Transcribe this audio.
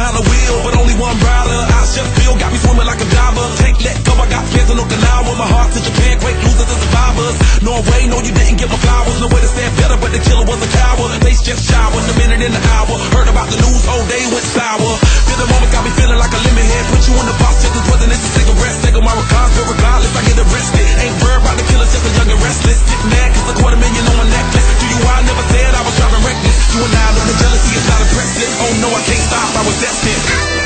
behind the wheel, but only one rider. I just feel got me swimming like a diver. Take, let go, I got fans in Okinawa. My heart to Japan, great losers and survivors. Norway, no, you didn't get my flowers. No way to stand better, but the killer was a coward. Face just showered, a minute in the hour. Heard about the news, whole day went sour. Feel the moment got me feeling like a lemon head. Put you in the box, just as wasn't it's a cigarette. Take my regards, but regardless, I get arrested. Ain't worried about the killer, just a young and restless. Get mad, cause $250,000 on my necklace. Do you I never said I was driving reckless. You and I know the jealousy is not impressive. Oh no, I can't stop, I was destined.